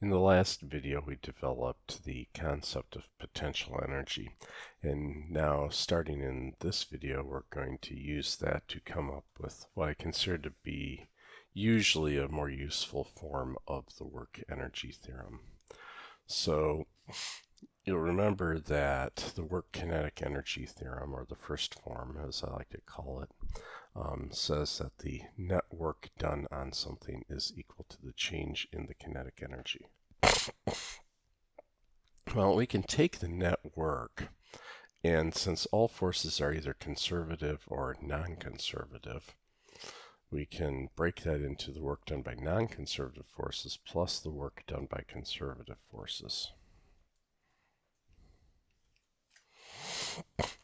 In the last video, we developed the concept of potential energy, and now starting in this video, we're going to use that to come up with what I consider to be usually a more useful form of the work energy theorem. So you'll remember that the work kinetic energy theorem, or the first form as I like to call it, says that the net work done on something is equal to the change in the kinetic energy. Well, we can take the net work, and since all forces are either conservative or non-conservative, we can break that into the work done by non-conservative forces plus the work done by conservative forces.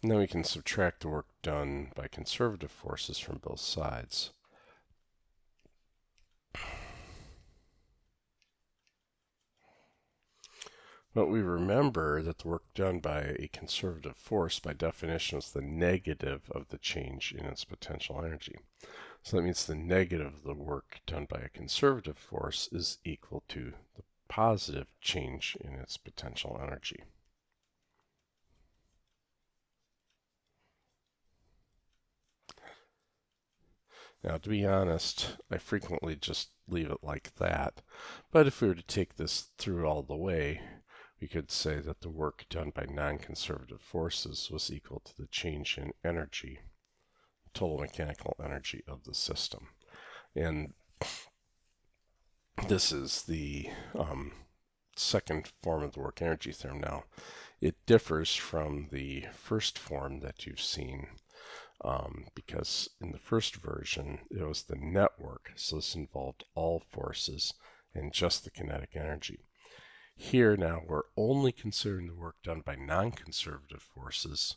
And then we can subtract the work done by conservative forces from both sides. But we remember that the work done by a conservative force, by definition, is the negative of the change in its potential energy. So that means the negative of the work done by a conservative force is equal to the positive change in its potential energy. Now, to be honest, I frequently just leave it like that. But if we were to take this through all the way, we could say that the work done by non-conservative forces was equal to the change in energy, total mechanical energy of the system. And this is the second form of the work energy theorem. Now, it differs from the first form that you've seen because in the first version it was the network, so this involved all forces and just the kinetic energy. Here now we're only considering the work done by non-conservative forces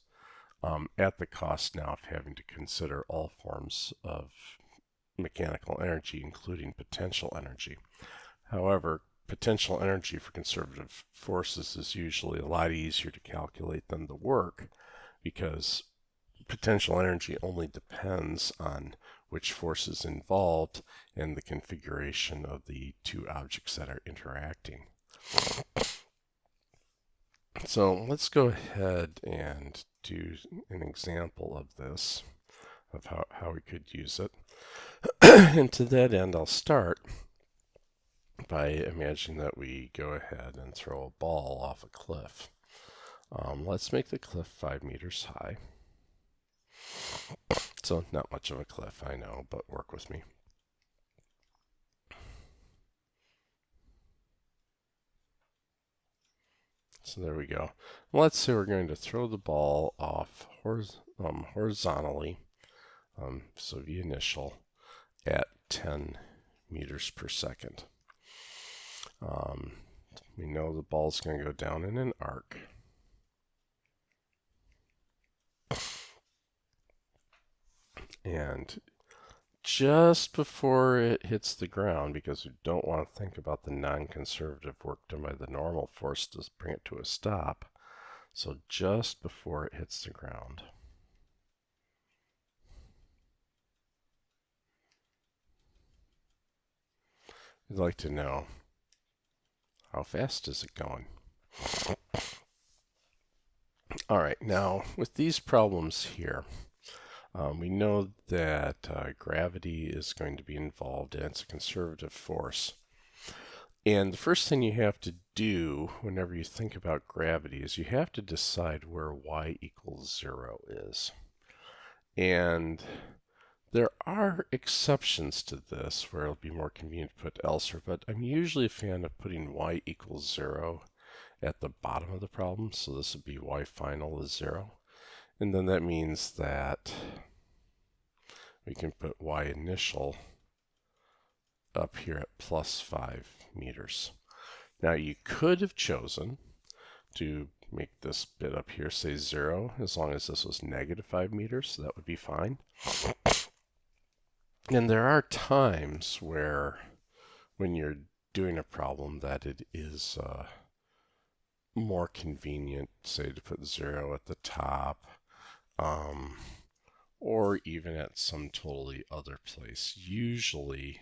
at the cost now of having to consider all forms of mechanical energy, including potential energy. However, potential energy for conservative forces is usually a lot easier to calculate than the work, because potential energy only depends on which force is involved and the configuration of the two objects that are interacting. So let's go ahead and do an example of this, of how we could use it. And to that end, I'll start by imagining that we go ahead and throw a ball off a cliff. Let's make the cliff 5 meters high. So not much of a cliff, I know, but work with me. So there we go. Let's say we're going to throw the ball off horizontally, so the initial, at 10 meters per second. We know the ball's going to go down in an arc. And just before it hits the ground, because we don't want to think about the non-conservative work done by the normal force to bring it to a stop, so just before it hits the ground, we'd like to know, how fast is it going? All right, now with these problems here, we know that gravity is going to be involved, and it's a conservative force. And the first thing you have to do whenever you think about gravity is you have to decide where y equals 0 is. And there are exceptions to this where it'll be more convenient to put elsewhere, but I'm usually a fan of putting y equals 0 at the bottom of the problem. So this would be y final is 0. And then that means that we can put y initial up here at plus 5 meters. Now you could have chosen to make this bit up here say 0 as long as this was negative 5 meters, so that would be fine. And there are times where when you're doing a problem that it is more convenient, say, to put 0 at the top, or even at some totally other place. Usually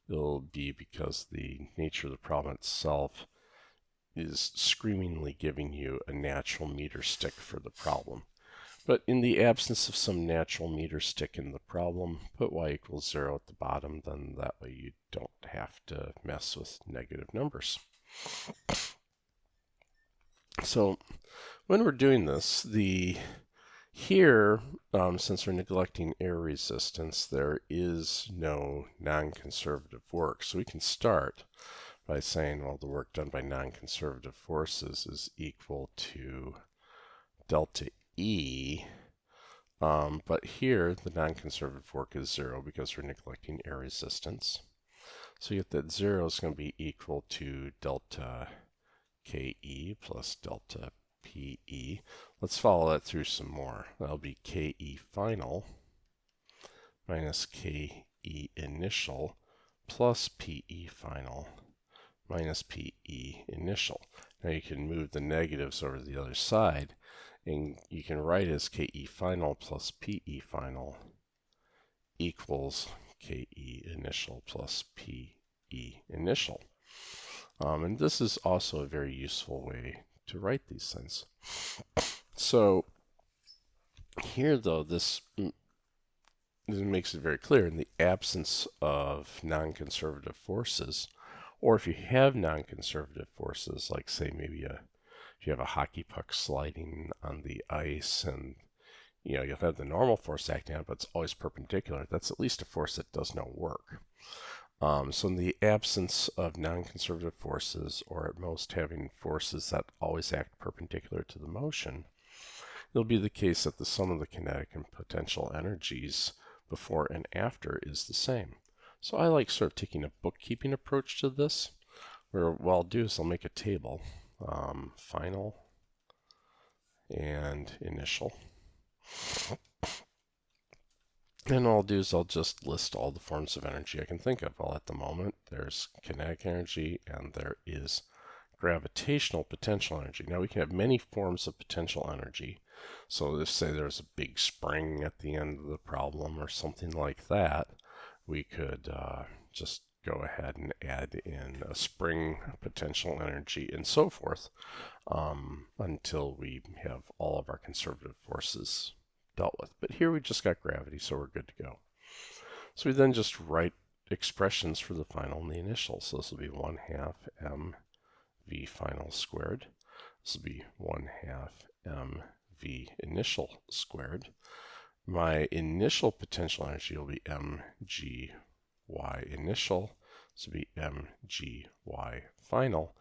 it'll be because the nature of the problem itself is screamingly giving you a natural meter stick for the problem. But in the absence of some natural meter stick in the problem, put y equals 0 at the bottom, then that way you don't have to mess with negative numbers. So when we're doing this, here, since we're neglecting air resistance, there is no non-conservative work. So we can start by saying, well, the work done by non-conservative forces is equal to delta E. But here, the non-conservative work is 0 because we're neglecting air resistance. So you get that 0 is going to be equal to delta KE plus delta PE. Let's follow that through some more. That'll be KE final minus KE initial plus PE final minus PE initial. Now you can move the negatives over to the other side, and you can write as KE final plus PE final equals KE initial plus PE initial. And this is also a very useful way to write these things. So here, though, this makes it very clear in the absence of non-conservative forces, or if you have non-conservative forces, like say maybe if you have a hockey puck sliding on the ice, and you'll have the normal force acting on it, but it's always perpendicular. That's at least a force that does no work. So in the absence of non-conservative forces, or at most having forces that always act perpendicular to the motion, it'll be the case that the sum of the kinetic and potential energies before and after is the same. So I like sort of taking a bookkeeping approach to this, where what I'll do is I'll make a table, final and initial. And all I'll do is I'll just list all the forms of energy I can think of. Well, at the moment, there's kinetic energy and there is gravitational potential energy. Now, we can have many forms of potential energy. So if, say, there's a big spring at the end of the problem or something like that, we could just go ahead and add in a spring potential energy and so forth until we have all of our conservative forces dealt with. But here we just got gravity, so we're good to go. So we then just write expressions for the final and the initial. So this will be 1/2 mv final squared. This will be 1/2 mv initial squared. My initial potential energy will be mgy initial. This will be mgy final.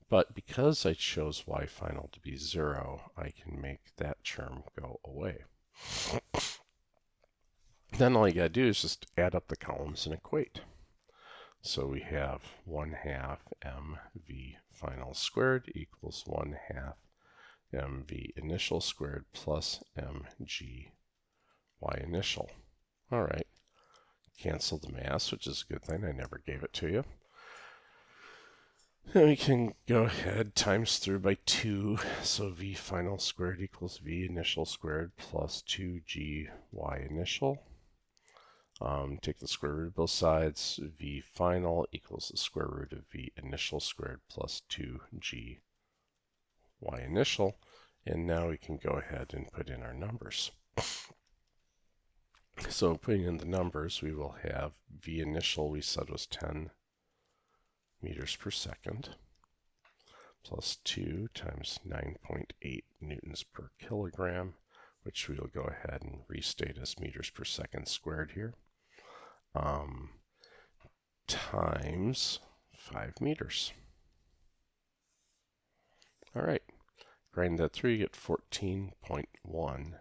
But because I chose y final to be 0, I can make that term go away. Then all you gotta do is just add up the columns and equate. So we have 1/2 mv final squared equals 1/2 mv initial squared plus mgy initial. All right, cancel the mass, which is a good thing. I never gave it to you. Then we can go ahead, times through by 2, so v final squared equals v initial squared plus 2g initial. Take the square root of both sides. V final equals the square root of v initial squared plus 2g initial. And now we can go ahead and put in our numbers. So putting in the numbers, we will have v initial we said was 10 meters per second plus 2 times 9.8 newtons per kilogram, which we will go ahead and restate as meters per second squared here, times 5 meters. All right, grind that through, you get 14.1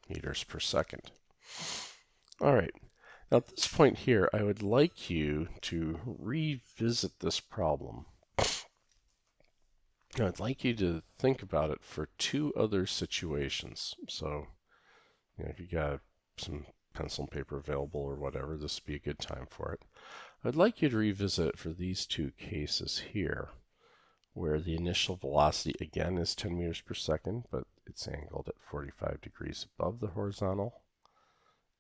meters per second. All right, now at this point here, I would like you to revisit this problem. I'd like you to think about it for 2 other situations. So, if you got some pencil and paper available or whatever, this would be a good time for it. I'd like you to revisit it for these 2 cases here, where the initial velocity again is 10 meters per second, but it's angled at 45 degrees above the horizontal.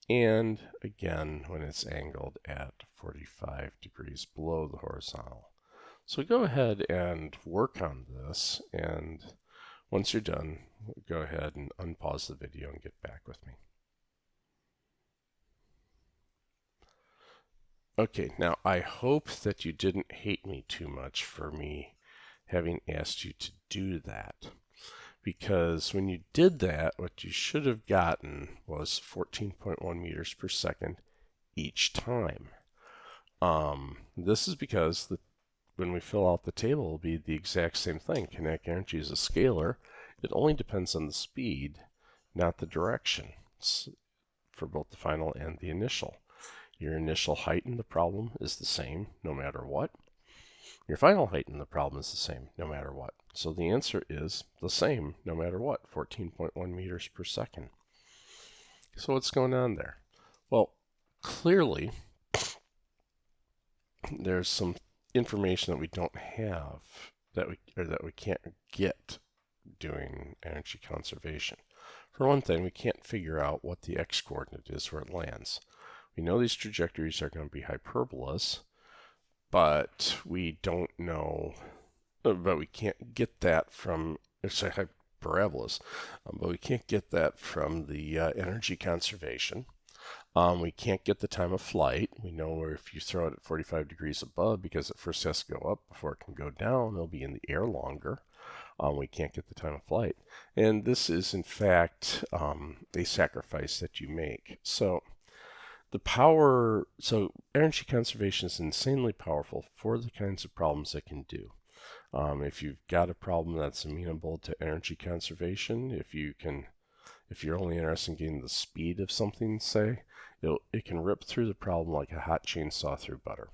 and again when it's angled at 45 degrees below the horizontal. So go ahead and work on this, and once you're done, go ahead and unpause the video and get back with me. Okay, now I hope that you didn't hate me too much for me having asked you to do that, because when you did that, what you should have gotten was 14.1 meters per second each time. This is because when we fill out the table, it'll be the exact same thing. Kinetic energy is a scalar. It only depends on the speed, not the direction, for both the final and the initial. Your initial height in the problem is the same no matter what. Your final height in the problem is the same no matter what. So the answer is the same no matter what, 14.1 meters per second. So what's going on there? Well, clearly there's some information that we don't have, that we can't get doing energy conservation. For one thing, we can't figure out what the x-coordinate is where it lands. We know these trajectories are going to be hyperbolas, but we don't know, but we can't get that from, hyperbolas, but we can't get that from the energy conservation. We can't get the time of flight. We know if you throw it at 45 degrees above, because it first has to go up before it can go down, it'll be in the air longer. We can't get the time of flight. And this is, in fact, a sacrifice that you make. So energy conservation is insanely powerful for the kinds of problems it can do. If you've got a problem that's amenable to energy conservation, if you're only interested in getting the speed of something, say, it can rip through the problem like a hot chainsaw through butter.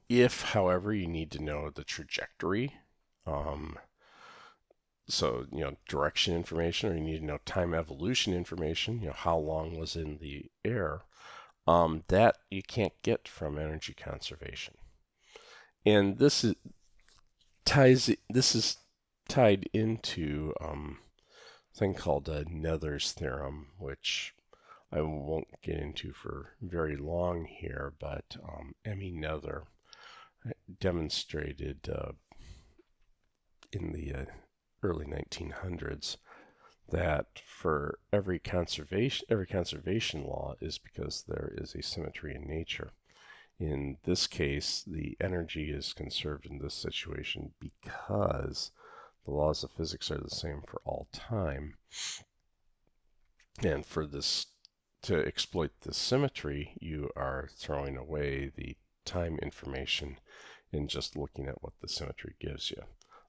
If, however, you need to know the trajectory, so, direction information, or you need to know time evolution information, how long was in the air, that you can't get from energy conservation. And this is tied into a thing called Nether's theorem, which I won't get into for very long here, but Emmy Nether demonstrated in the early 1900s that for every conservation law is because there is a symmetry in nature. In this case, the energy is conserved in this situation because the laws of physics are the same for all time. And for this, to exploit this symmetry, you are throwing away the time information and just looking at what the symmetry gives you.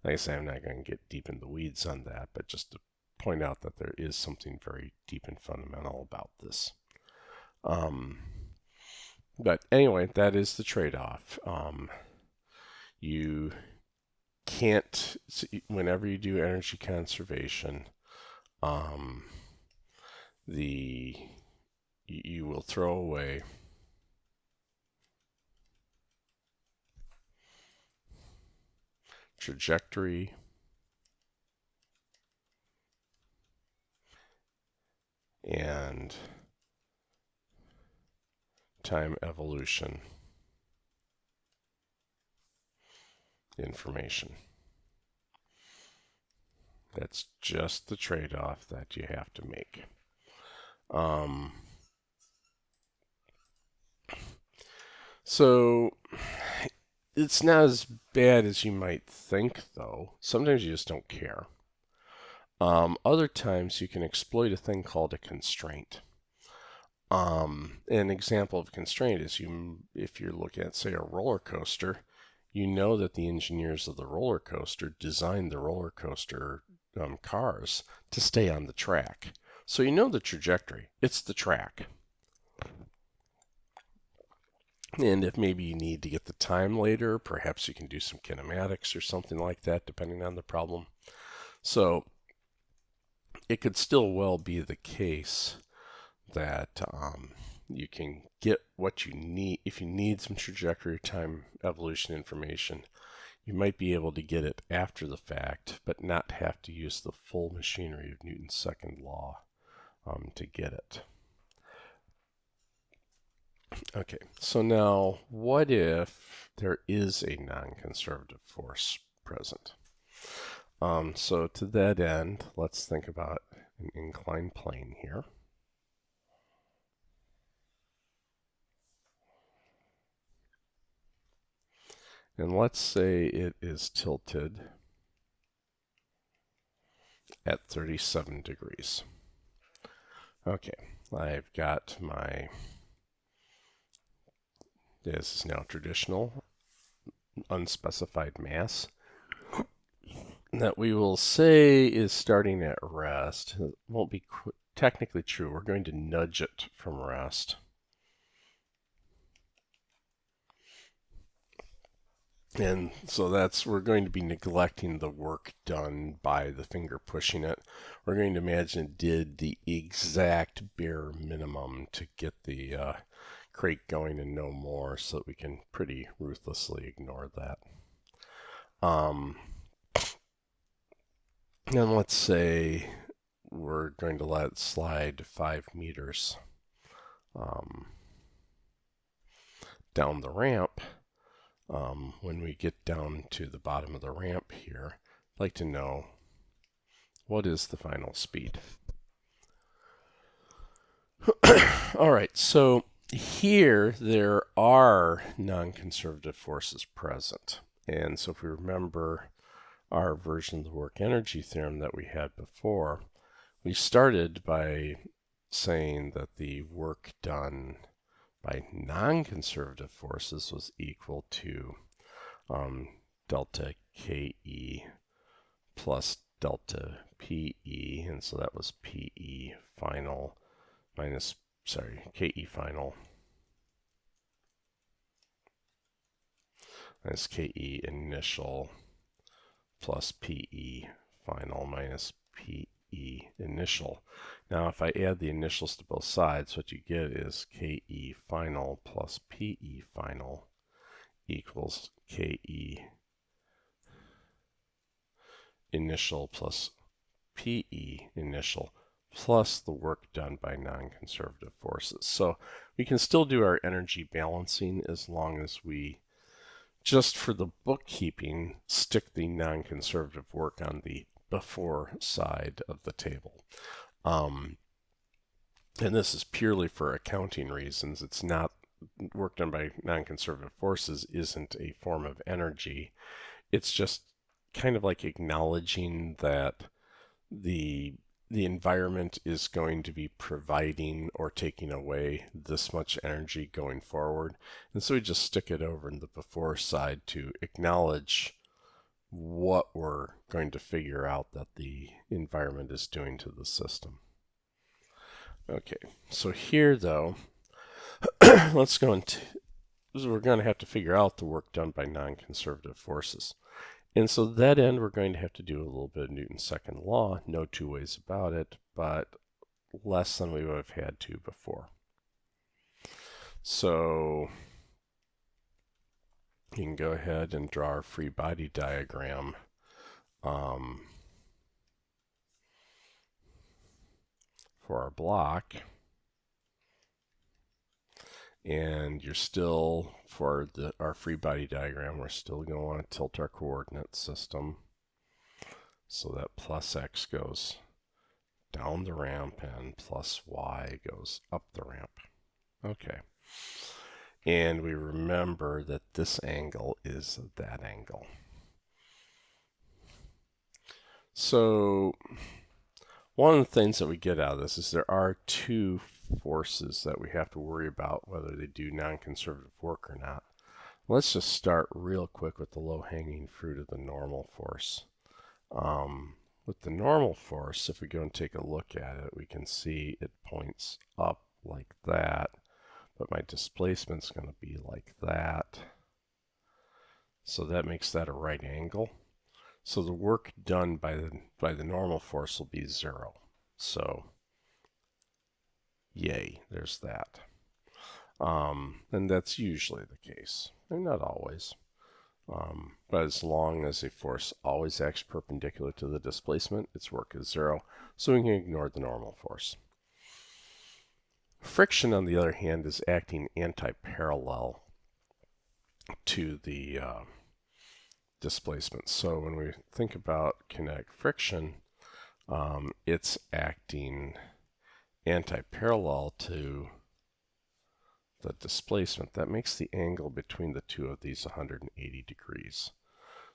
Like I say, I'm not going to get deep in the weeds on that, but just to point out that there is something very deep and fundamental about this. But anyway, that is the trade-off. You can't, whenever you do energy conservation, you will throw away trajectory and time evolution information. That's just the trade-off that you have to make. So it's not as bad as you might think, though. Sometimes you just don't care. Other times you can exploit a thing called a constraint. An example of constraint is if you're looking at, say, a roller coaster, you know that the engineers of the roller coaster designed the roller coaster cars to stay on the track. So you know the trajectory. It's the track. And if maybe you need to get the time later, perhaps you can do some kinematics or something like that, depending on the problem. So it could still well be the case that you can get what you need. If you need some trajectory or time evolution information, you might be able to get it after the fact, but not have to use the full machinery of Newton's second law to get it. Okay, so now what if there is a non-conservative force present? So to that end, let's think about an inclined plane here. And let's say it is tilted at 37 degrees. Okay, I've got my, this is now traditional unspecified mass that we will say is starting at rest. It won't be technically true. We're going to nudge it from rest. And so we're going to be neglecting the work done by the finger pushing it. We're going to imagine it did the exact bare minimum to get the crate going and no more, so that we can pretty ruthlessly ignore that. And let's say we're going to let it slide 5 meters down the ramp. When we get down to the bottom of the ramp here, I'd like to know, what is the final speed? All right, so here there are non-conservative forces present. And so if we remember our version of the work energy theorem that we had before, we started by saying that the work done by non-conservative forces was equal to delta KE plus delta PE, and so that was PE final minus, KE final minus KE initial plus PE final minus PE initial. Now if I add the initials to both sides, what you get is KE final plus PE final equals KE initial plus PE initial plus the work done by non-conservative forces. So we can still do our energy balancing as long as we, just for the bookkeeping, stick the non-conservative work on the before side of the table. And this is purely for accounting reasons. It's not, work done by non-conservative forces isn't a form of energy. It's just kind of like acknowledging that the environment is going to be providing or taking away this much energy going forward. And so we just stick it over in the before side to acknowledge what we're going to figure out that the environment is doing to the system. Okay, so here though, let's go into, we're going to have to figure out the work done by non-conservative forces. And so to that end, we're going to have to do a little bit of Newton's second law, no two ways about it, but less than we would have had to before. So you can go ahead and draw our free body diagram. For our block. And you're still, for our free body diagram, we're still going to want to tilt our coordinate system so that plus x goes down the ramp and plus y goes up the ramp. Okay. And we remember that this angle is that angle. So one of the things that we get out of this is there are two forces that we have to worry about whether they do non-conservative work or not. Let's just start real quick with the low-hanging fruit of the normal force. With the normal force, if we go and take a look at it, we can see it points up like that, but my displacement's going to be like that. So that makes that a right angle. So the work done by the normal force will be 0. So yay, there's that. And that's usually the case, and not always. But as long as a force always acts perpendicular to the displacement, its work is 0, so we can ignore the normal force. Friction, on the other hand, is acting anti-parallel to the displacement. So when we think about kinetic friction, it's acting anti-parallel to the displacement. That makes the angle between the two of these 180 degrees.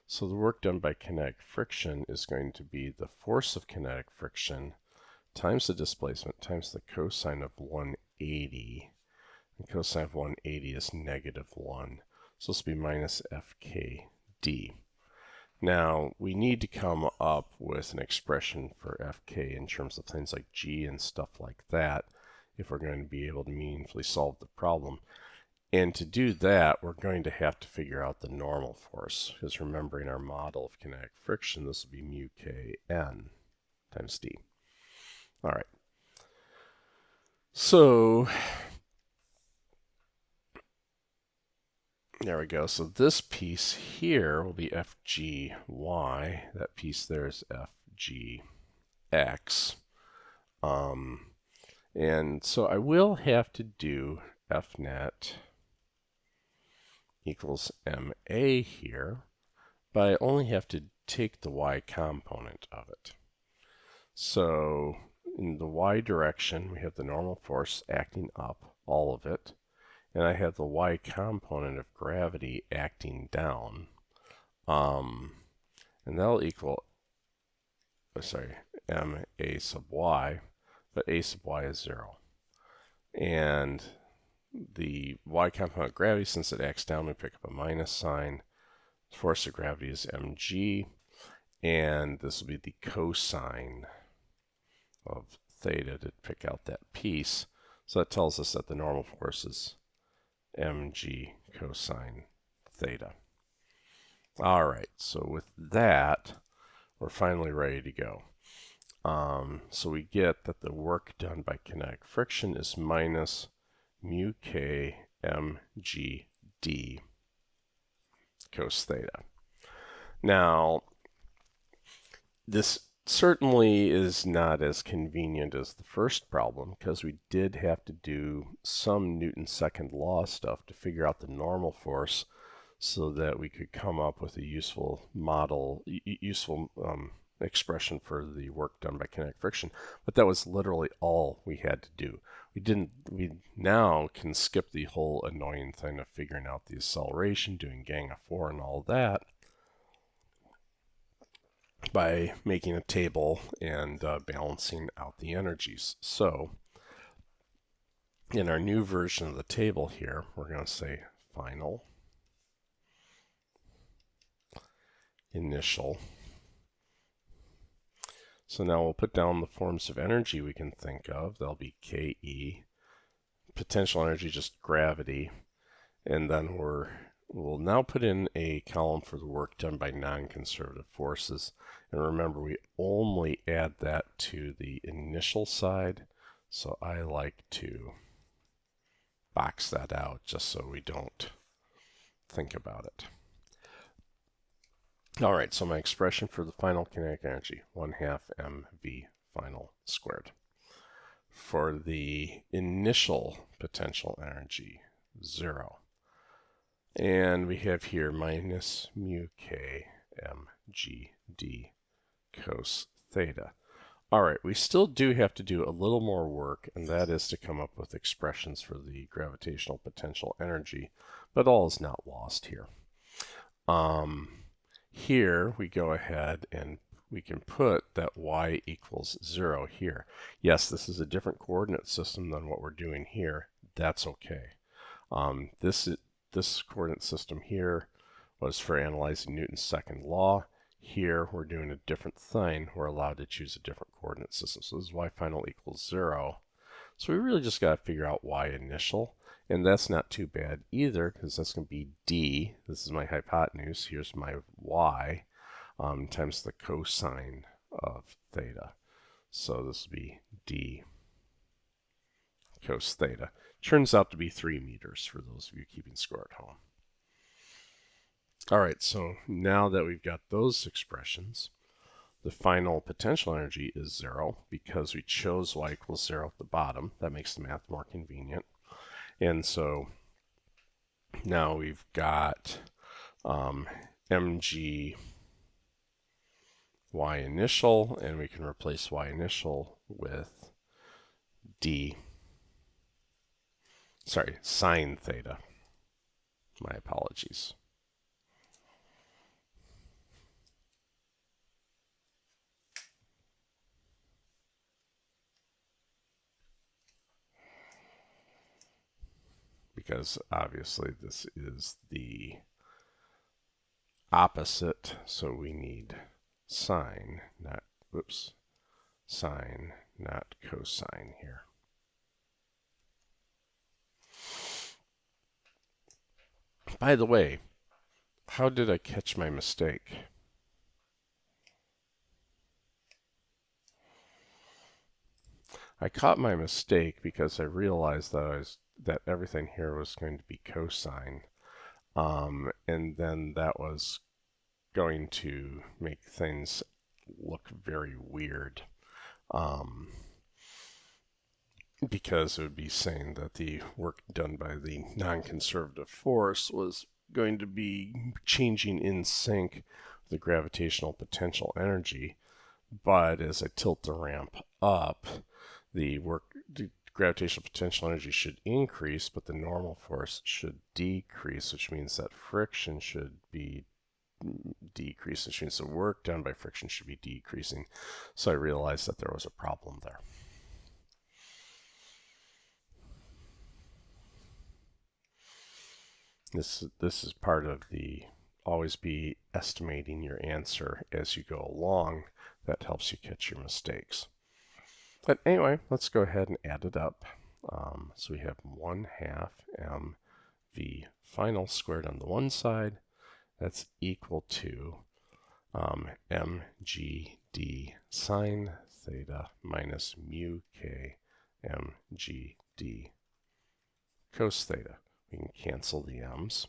So the work done by kinetic friction is going to be the force of kinetic friction times the displacement times the cosine of 180. And cosine of 180 is -1. So this will be minus FKD. Now, we need to come up with an expression for FK in terms of things like G and stuff like that if we're going to be able to meaningfully solve the problem. And to do that, we're going to have to figure out the normal force, because remembering our model of kinetic friction, this will be mu Kn times d. All right. So there we go. So this piece here will be FGY. That piece there is FGX. And so I will have to do F net equals MA here, but I only have to take the y component of it. So in the y direction, we have the normal force acting up, all of it, and I have the y component of gravity acting down, and that'll equal, MA sub y, but a sub y is 0. And the y component of gravity, since it acts down, we pick up a minus sign. The force of gravity is mg, and this will be the cosine of theta to pick out that piece. So that tells us that the normal force is mg cosine theta. All right, so with that, we're finally ready to go. So we get that the work done by kinetic friction is minus mu k mg d cos theta. Now, this certainly is not as convenient as the first problem, because we did have to do some Newton's second law stuff to figure out the normal force so that we could come up with a useful model, expression for the work done by kinetic friction. But that was literally all we had to do. We now can skip the whole annoying thing of figuring out the acceleration, doing gang of 4 and all that, by making a table and balancing out the energies. So in our new version of the table here, we're going to say final, initial. So now we'll put down the forms of energy we can think of. There'll be Ke, potential energy, just gravity, and then we'll now put in a column for the work done by non-conservative forces. And remember, we only add that to the initial side, so I like to box that out just so we don't think about it. All right, so my expression for the final kinetic energy, 1/2 mv final squared. For the initial potential energy, 0. And we have here minus mu k mg d cos theta. All right, we still do have to do a little more work, and that is to come up with expressions for the gravitational potential energy, but all is not lost here. Here we go ahead and we can put that y equals 0 here. Yes, this is a different coordinate system than what we're doing here. That's okay. This coordinate system here was for analyzing Newton's second law. Here we're doing a different thing. We're allowed to choose a different coordinate system. So this is y final equals 0. So we really just got to figure out y initial. And that's not too bad either, because that's going to be d. This is my hypotenuse. Here's my y times the cosine of theta. So this will be d cos theta. Turns out to be 3 meters for those of you keeping score at home. All right, so now that we've got those expressions, the final potential energy is 0 because we chose y equals 0 at the bottom. That makes the math more convenient. And so now we've got mg y initial, and we can replace y initial with sine theta. My apologies. Because obviously this is the opposite, so we need sine, not cosine here. By the way, how did I catch my mistake? I caught my mistake because I realized that everything here was going to be cosine, and then that was going to make things look very weird, because it would be saying that the work done by the non-conservative force was going to be changing in sync with the gravitational potential energy. But as I tilt the ramp up, the gravitational potential energy should increase, but the normal force should decrease, which means that friction should be decreased, which means the work done by friction should be decreasing. So I realized that there was a problem there. This is part of the always be estimating your answer as you go along. That helps you catch your mistakes. But anyway, let's go ahead and add it up. So we have 1/2 mv final squared on the one side. That's equal to mgd sine theta minus mu k mgd cos theta. We can cancel the m's.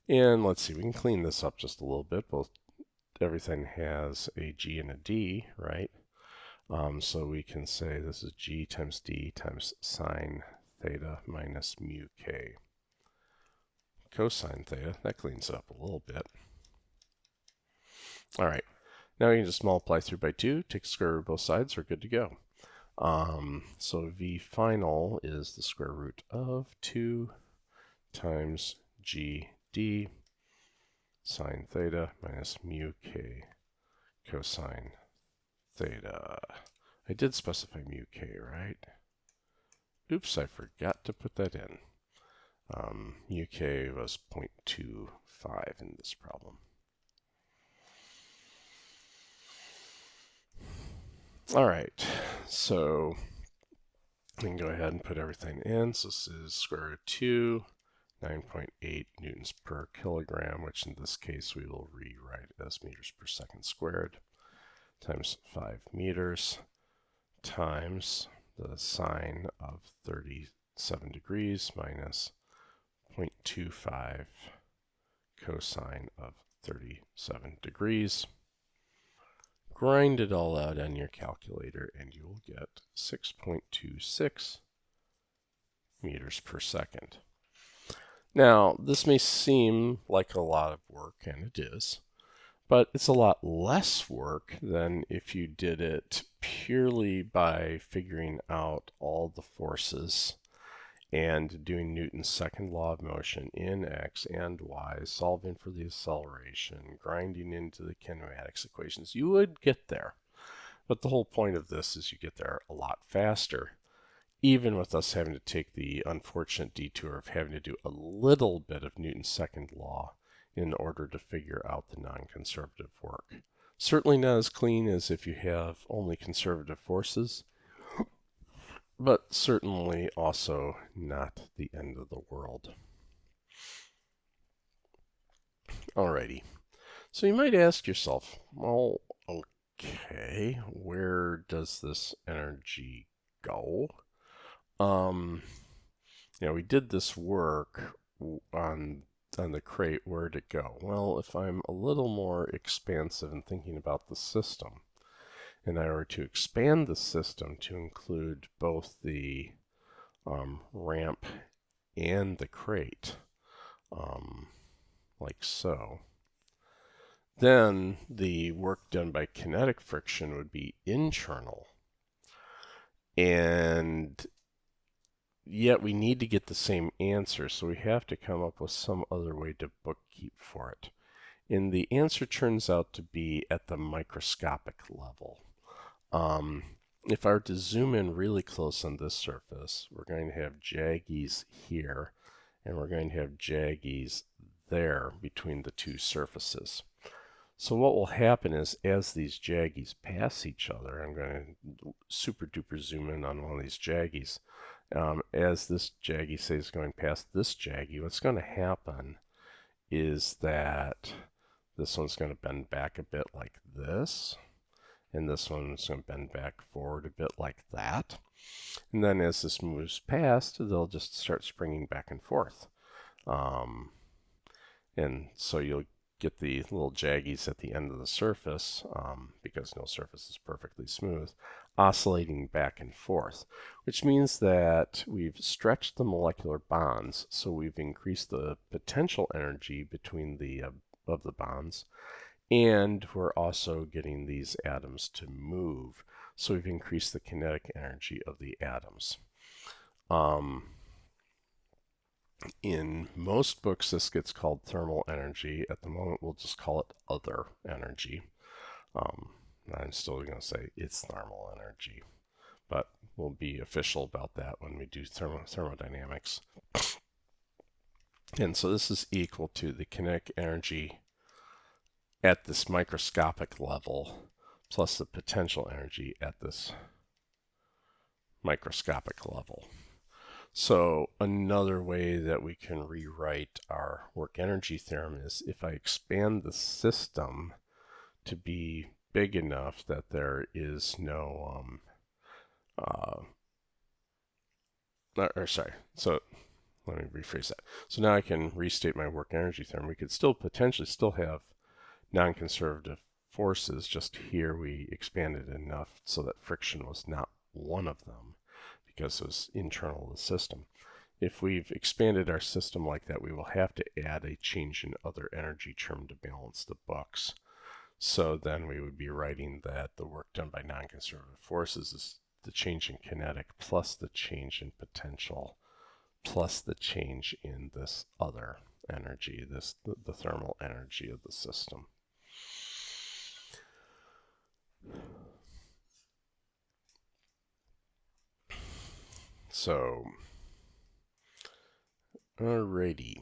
And let's see, we can clean this up just a little bit. Everything has a g and a d, right? So we can say this is g times d times sine theta minus mu k cosine theta. That cleans it up a little bit. All right, now you can just multiply through by 2, take the square root of both sides, we're good to go. So v final is the square root of 2 times gd sine theta minus mu k cosine theta. I did specify mu k, right? Oops, I forgot to put that in. Mu k was 0.25 in this problem. All right, so we can go ahead and put everything in. So this is square root of 2, 9.8 newtons per kilogram, which in this case we will rewrite as meters per second squared, times 5 meters, times the sine of 37 degrees minus 0.25 cosine of 37 degrees. Grind it all out on your calculator and you will get 6.26 meters per second. Now, this may seem like a lot of work, and it is, but it's a lot less work than if you did it purely by figuring out all the forces and doing Newton's second law of motion in x and y, solving for the acceleration, grinding into the kinematics equations. You would get there, but the whole point of this is you get there a lot faster, even with us having to take the unfortunate detour of having to do a little bit of Newton's second law in order to figure out the non-conservative work. Certainly not as clean as if you have only conservative forces, but certainly also not the end of the world. Alrighty, so you might ask yourself, well, okay, where does this energy go? We did this work on the crate, where to go? Well, if I'm a little more expansive in thinking about the system, and I were to expand the system to include both the ramp and the crate, like so, then the work done by kinetic friction would be internal. And yet we need to get the same answer, so we have to come up with some other way to bookkeep for it. And the answer turns out to be at the microscopic level. If I were to zoom in really close on this surface, we're going to have jaggies here, and we're going to have jaggies there between the two surfaces. So what will happen is, as these jaggies pass each other, I'm going to super duper zoom in on one of these jaggies. As this jaggy, say, is going past this jaggy, what's going to happen is that this one's going to bend back a bit like this, and this one's going to bend back forward a bit like that. And then as this moves past, they'll just start springing back and forth. And so you'll get the little jaggies at the end of the surface, because no surface is perfectly smooth, oscillating back and forth, which means that we've stretched the molecular bonds, so we've increased the potential energy between the of the bonds, and we're also getting these atoms to move, so we've increased the kinetic energy of the atoms. In most books, this gets called thermal energy. At the moment, we'll just call it other energy. I'm still going to say it's thermal energy, but we'll be official about that when we do thermodynamics. And so this is equal to the kinetic energy at this microscopic level plus the potential energy at this microscopic level. So another way that we can rewrite our work energy theorem is if I expand the system to be big enough that there is no, so let me rephrase that. So now I can restate my work energy theorem. We could still potentially have non-conservative forces, just here we expanded enough so that friction was not one of them, because it was internal to the system. If we've expanded our system like that, we will have to add a change in other energy term to balance the books. So then we would be writing that the work done by non-conservative forces is the change in kinetic plus the change in potential plus the change in this other energy, the thermal energy of the system. So, alrighty.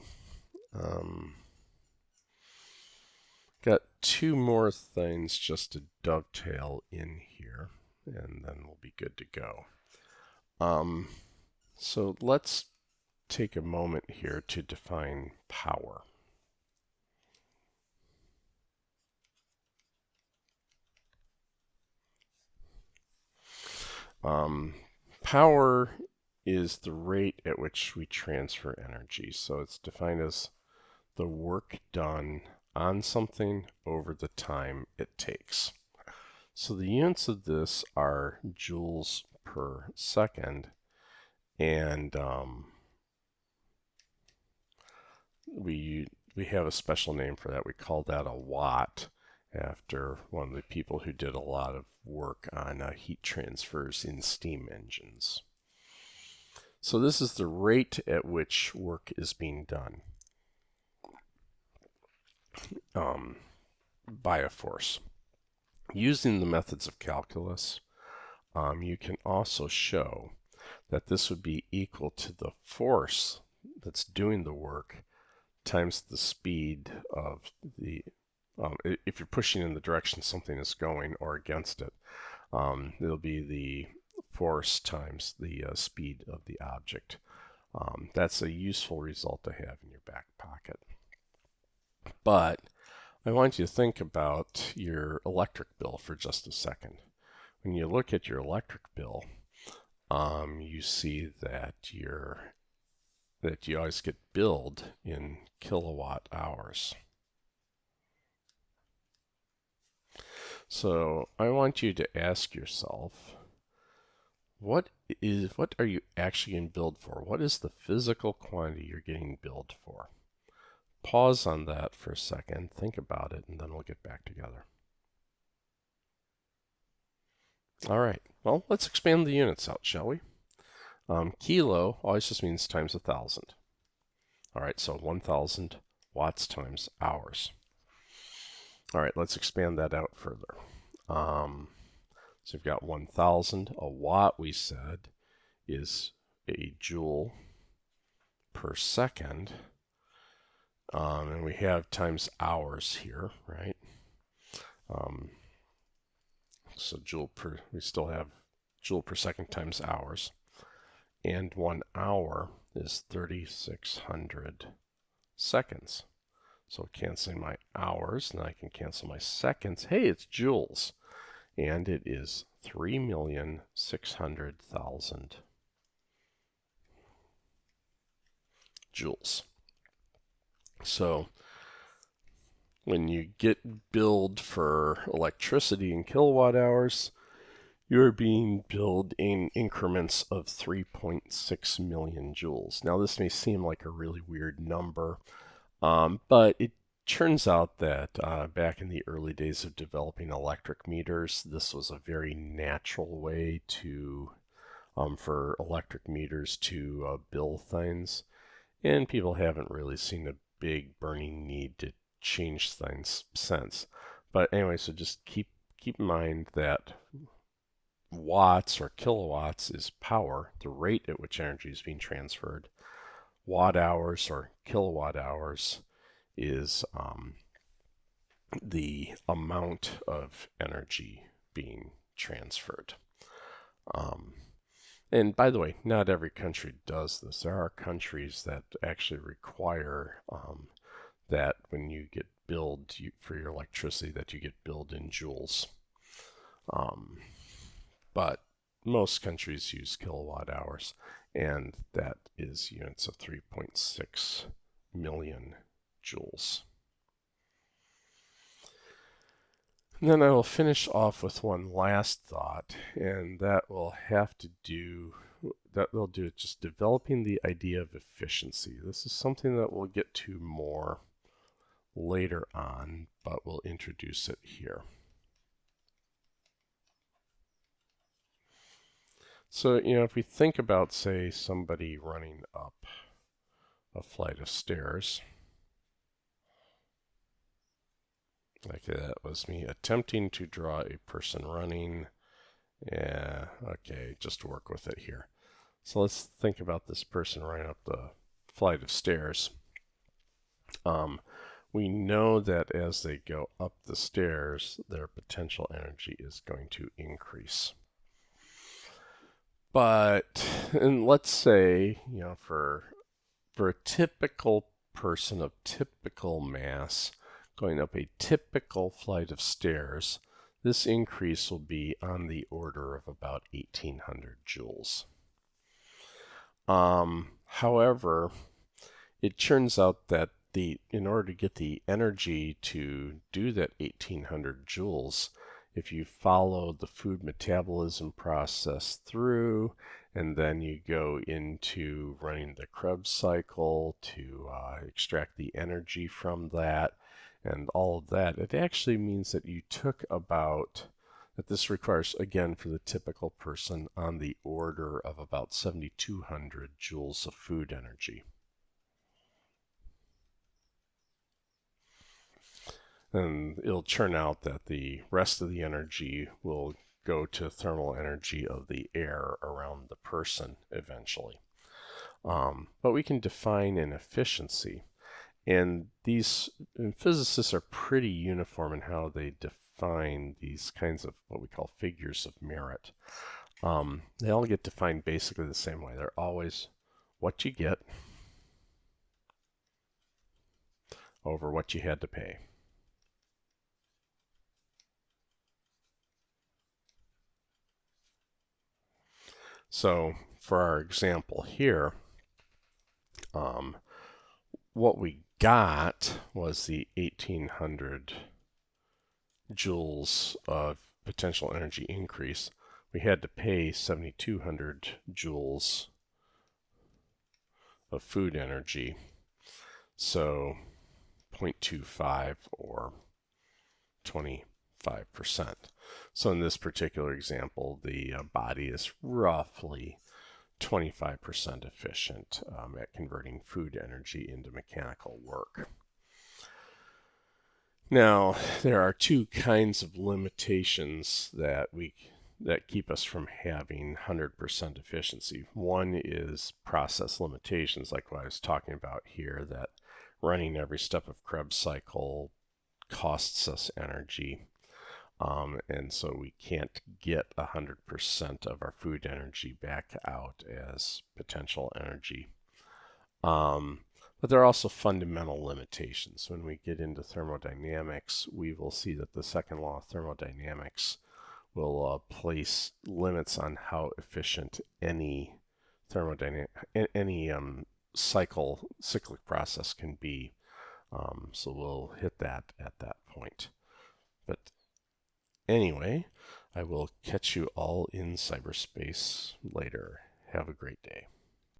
Got two more things just to dovetail in here, and then we'll be good to go. So let's take a moment here to define power. Power is the rate at which we transfer energy. So it's defined as the work done on something over the time it takes. So the units of this are joules per second, and we have a special name for that. We call that a watt, after one of the people who did a lot of work on heat transfers in steam engines. So this is the rate at which work is being done by a force. Using the methods of calculus, you can also show that this would be equal to the force that's doing the work times the speed of the, if you're pushing in the direction something is going or against it, it'll be the force times the speed of the object. That's a useful result to have in your back pocket. But I want you to think about your electric bill for just a second. When you look at your electric bill, you see that your that you always get billed in kilowatt hours. So I want you to ask yourself, what are you actually getting billed for? What is the physical quantity you're getting billed for? Pause on that for a second, think about it, and then we'll get back together. All right, well, let's expand the units out, shall we? Kilo always just means times 1,000. All right, so 1,000 watts times hours. All right, let's expand that out further. So we've got 1,000. A watt, we said, is a joule per second. And we have times hours here, right? So we still have joule per second times hours. And 1 hour is 3,600 seconds. So canceling my hours, and I can cancel my seconds. Hey, it's joules. And it is 3,600,000 joules. So when you get billed for electricity in kilowatt hours, you're being billed in increments of 3.6 million joules. Now, this may seem like a really weird number, but it turns out that back in the early days of developing electric meters, this was a very natural way to for electric meters to bill things, and people haven't really seen a big burning need to change things since. But anyway, so just keep in mind that watts or kilowatts is power, the rate at which energy is being transferred. Watt hours or kilowatt hours is the amount of energy being transferred. And by the way, not every country does this. There are countries that actually require that when you get billed for your electricity, that you get billed in joules. But most countries use kilowatt hours, and that is units of 3.6 million joules. And then I will finish off with one last thought, and that will do with just developing the idea of efficiency. This is something that we'll get to more later on, but we'll introduce it here. So, if we think about, say, somebody running up a flight of stairs, like that was me attempting to draw a person running. Yeah, okay, just work with it here. So let's think about this person running up the flight of stairs. We know that as they go up the stairs, their potential energy is going to increase. But, and let's say, for a typical person of typical mass, going up a typical flight of stairs, this increase will be on the order of about 1,800 joules. However, it turns out that in order to get the energy to do that 1,800 joules, if you follow the food metabolism process through, and then you go into running the Krebs cycle to extract the energy from that, and all of that, it actually means that you took that this requires, again, for the typical person, on the order of about 7,200 joules of food energy. And it'll turn out that the rest of the energy will go to thermal energy of the air around the person eventually. But we can define an efficiency. And physicists are pretty uniform in how they define these kinds of what we call figures of merit. They all get defined basically the same way. They're always what you get over what you had to pay. So for our example here, What we got was the 1800 joules of potential energy increase. We had to pay 7200 joules of food energy, so 0.25 or 25%. So in this particular example, the body is roughly 25% efficient at converting food energy into mechanical work. Now, there are two kinds of limitations that keep us from having 100% efficiency. One is process limitations, like what I was talking about here, that running every step of Krebs cycle costs us energy. And so we can't get 100% of our food energy back out as potential energy. But there are also fundamental limitations. When we get into thermodynamics, we will see that the second law of thermodynamics will place limits on how efficient any cyclic process can be. So we'll hit that at that point. But anyway, I will catch you all in cyberspace later. Have a great day.